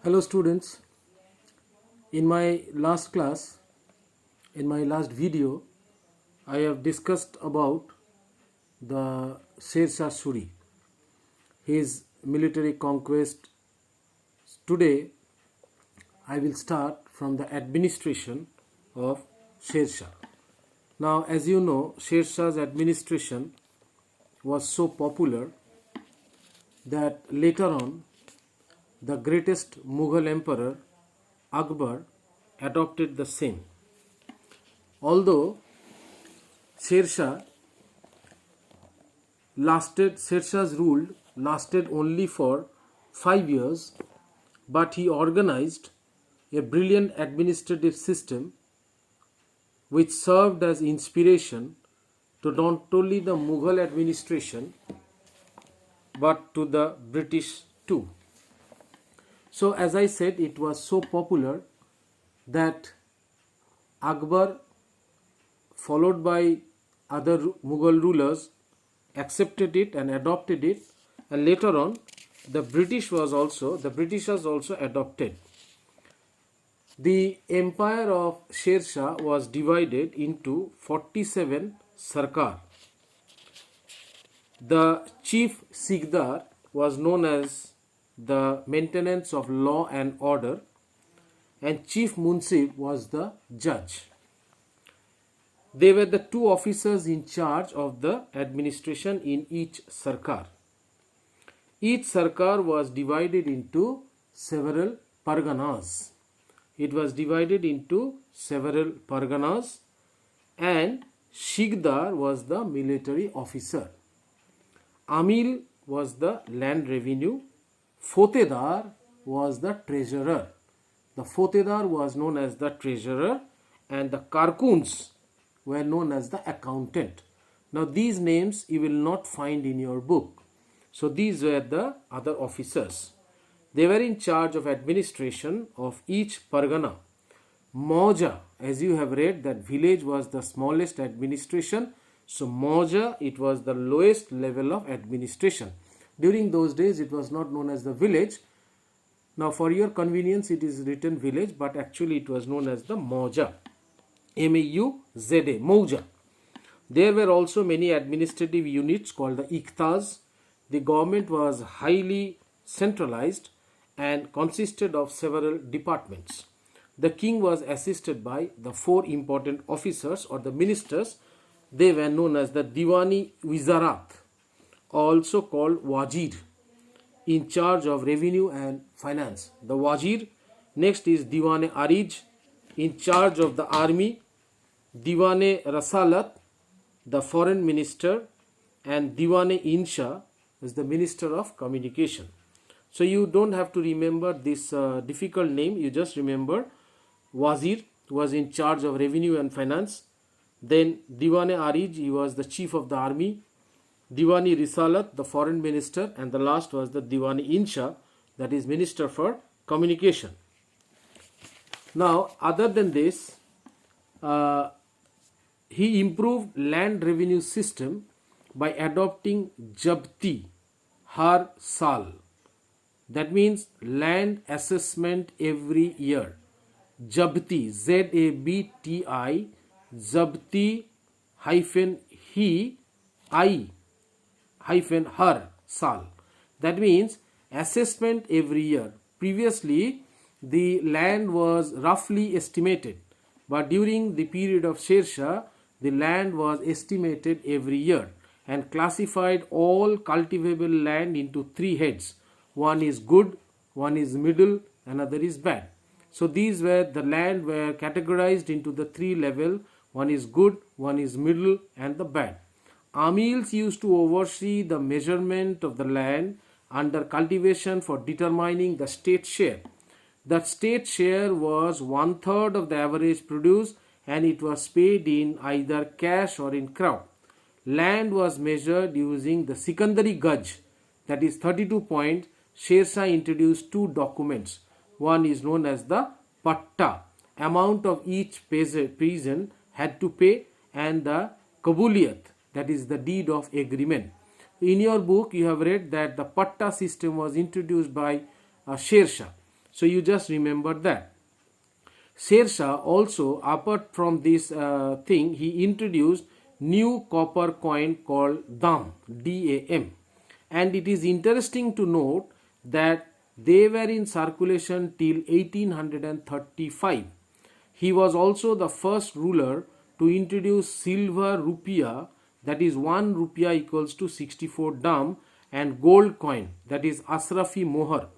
Hello students, in my last class, in my last video, I have discussed about the Sher Shah Suri, his military conquest. Today, I will start from the administration of Sher Shah. Now, as you know, Sher Shah's administration was so popular that later on, the greatest Mughal emperor, Akbar, adopted the same. Although Sher Shah's rule lasted only for 5 years, but he organized a brilliant administrative system which served as inspiration to not only the Mughal administration but to the British too. So, as I said, it was so popular that Akbar, followed by other Mughal rulers, accepted it and adopted it, and later on the Britishers also adopted. The empire of Sher Shah was divided into 47 Sarkar. The chief Sikdar was known as the maintenance of law and order, and chief Munsif was the judge. They were the two officers in charge of the administration in each Sarkar. Each Sarkar was divided into several Parganas. It was divided into several Parganas, and Sikdar was the military officer. Amil was the land revenue. Fotedar was the treasurer. The Fotedar was known as the treasurer, and the Karkuns were known as the accountant. Now these names you will not find in your book. So these were the other officers. They were in charge of administration of each Pargana. Mauja, as you have read, that village was the smallest administration. So Mauja, it was the lowest level of administration. During those days it was not known as the village. Now for your convenience it is written village, but actually it was known as the Mauja. M-A-U-Z-A, Mauja. There were also many administrative units called the Ikhtas. The government was highly centralized and consisted of several departments. The king was assisted by the 4 important officers or the ministers. They were known as the Diwani Wizarat, also called Wazir, in charge of revenue and finance. The Wazir. Next is Diwane Arij, in charge of the army. Diwane Rasalat, the foreign minister, and Diwane Insha is the minister of communication. So you don't have to remember this difficult name, you just remember Wazir was in charge of revenue and finance. Then Diwane Arij, he was the chief of the army. Diwani Risalat, the foreign minister, and the last was the Diwani Insha, that is minister for communication. Now other than this, he improved land revenue system by adopting Jabti Har Sal. That means land assessment every year. Jabti, Z-A-B-T-I, Jabti hyphen he, I hyphen her sal. That means assessment every year. Previously, the land was roughly estimated, but during the period of Sher Shah, the land was estimated every year and classified all cultivable land into 3 heads. One is good, one is middle, another is bad. So these were the land were categorized into the 3 level. One is good, one is middle, and the bad. Amils used to oversee the measurement of the land under cultivation for determining the state share. The state share was 1/3 of the average produce, and it was paid in either cash or in crop. Land was measured using the Sikandari Gaj, that is 32 points. Sher Shah introduced 2 documents. One is known as the Patta, amount of each peasant had to pay, and the Kabuliyat, that is the deed of agreement. In your book you have read that the Patta system was introduced by Sher Shah. So you just remember that. Sher Shah also, apart from this thing, he introduced new copper coin called Dam, DAM. And it is interesting to note that they were in circulation till 1835. He was also the first ruler to introduce silver rupiah, that is 1 rupiah equals to 64 dam, and gold coin, that is Ashrafi Mohar.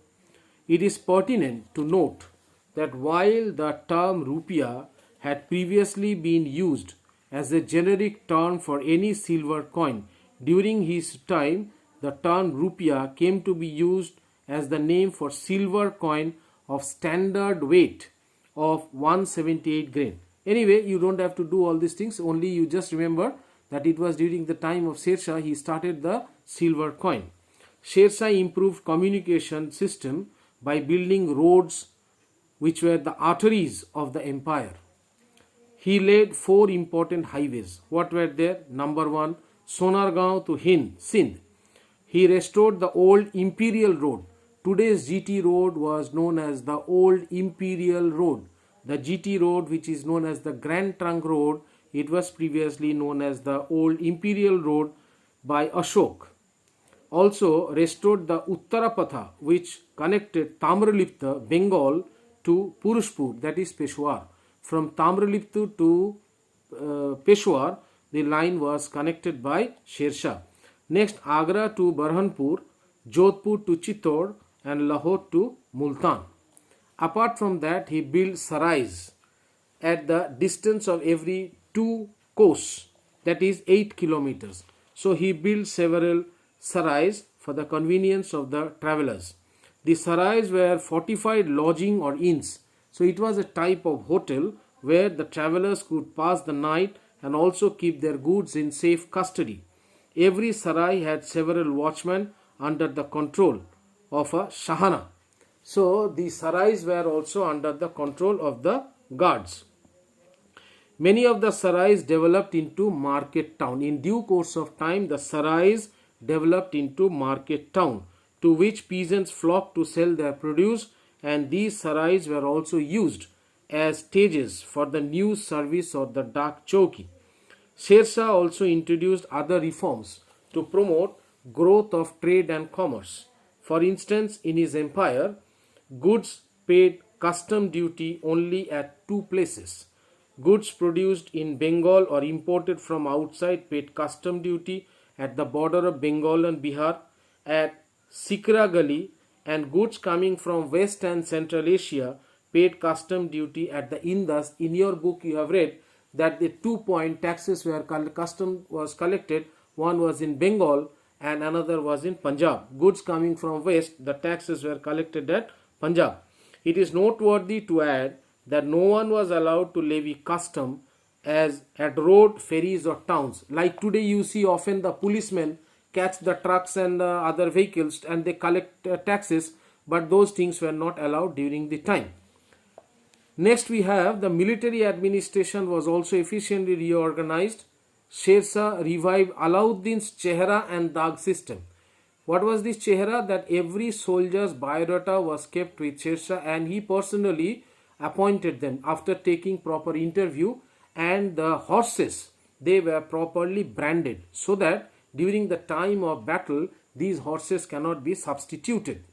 It is pertinent to note that while the term rupiah had previously been used as a generic term for any silver coin, during his time the term rupiah came to be used as the name for silver coin of standard weight of 178 grain. Anyway, you don't have to do all these things, only you just remember that it was during the time of Sher Shah he started the silver coin. Sher Shah improved communication system by building roads which were the arteries of the empire. He laid 4 important highways. What were there? Number 1, Sonargaon to Sindh. He restored the old Imperial Road. Today's GT Road was known as the old Imperial Road. The GT Road, which is known as the Grand Trunk Road, it was previously known as the old Imperial Road by Ashok. Also restored the Uttarapatha, which connected Tamralipta, Bengal, to Purushpur, that is Peshawar. From Tamralipta to Peshawar, the line was connected by Sher Shah. Next, Agra to Burhanpur, Jodhpur to Chittor, and Lahore to Multan. Apart from that, he built sarais at the distance of every 2 kos, that is 8 kilometers. So he built several sarais for the convenience of the travelers. The sarais were fortified lodging or inns. So it was a type of hotel where the travelers could pass the night and also keep their goods in safe custody. Every sarai had several watchmen under the control of a shahana. So the sarais were also under the control of the guards. Many of the sarais developed into market town. In due course of time, the sarais developed into market town, to which peasants flocked to sell their produce, and these sarais were also used as stages for the news service or the dak chowki. Sher Shah also introduced other reforms to promote growth of trade and commerce. For instance, in his empire, goods paid custom duty only at 2 places. Goods produced in Bengal or imported from outside paid custom duty at the border of Bengal and Bihar, at Sikra Gali, and goods coming from West and Central Asia paid custom duty at the Indus. In your book you have read that the 2-point taxes were custom was collected. One was in Bengal and another was in Punjab. Goods coming from West, the taxes were collected at Punjab. It is noteworthy to add that no one was allowed to levy custom as at road, ferries or towns. Like today you see often the policemen catch the trucks and other vehicles and they collect taxes, but those things were not allowed during the time. Next we have the military administration was also efficiently reorganized. Sher Shah revived Alauddin's Chehra and Dag system. What was this Chehra? That every soldier's biodata was kept with Sher Shah and he personally appointed them after taking proper interview, and the horses, they were properly branded so that during the time of battle these horses cannot be substituted.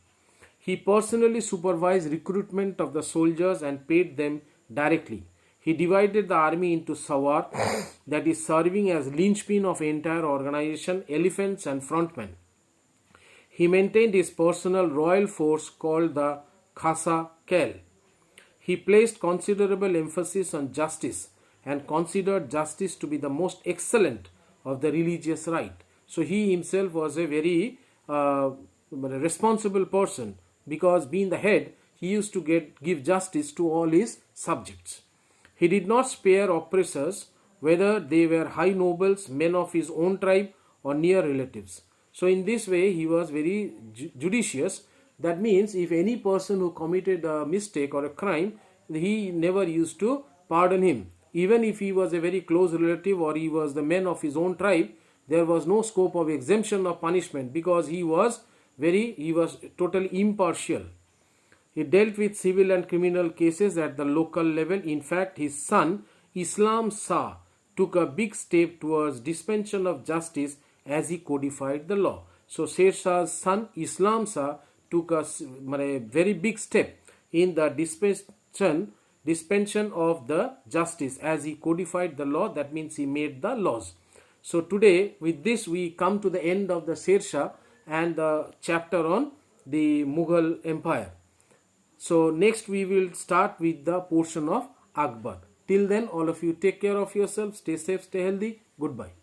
He personally supervised recruitment of the soldiers and paid them directly. He divided the army into sawar, that is serving as linchpin of entire organization, elephants and frontmen. He maintained his personal royal force called the Khasa Kel. He placed considerable emphasis on justice and considered justice to be the most excellent of the religious right. So he himself was a very responsible person, because being the head, he used to give justice to all his subjects. He did not spare oppressors, whether they were high nobles, men of his own tribe or near relatives. So in this way he was very judicious. That means if any person who committed a mistake or a crime, he never used to pardon him. Even if he was a very close relative or he was the man of his own tribe, there was no scope of exemption or punishment, because he was totally impartial. He dealt with civil and criminal cases at the local level. In fact, his son Islam Shah took a big step towards dispensation of justice as he codified the law. So Sher Shah's son Islam Shah took a very big step in the dispensation of the justice as he codified the law. That means he made the laws. So today with this we come to the end of the Sher Shah and the chapter on the Mughal Empire. So next we will start with the portion of Akbar. Till then, all of you take care of yourself, stay safe, stay healthy. Goodbye.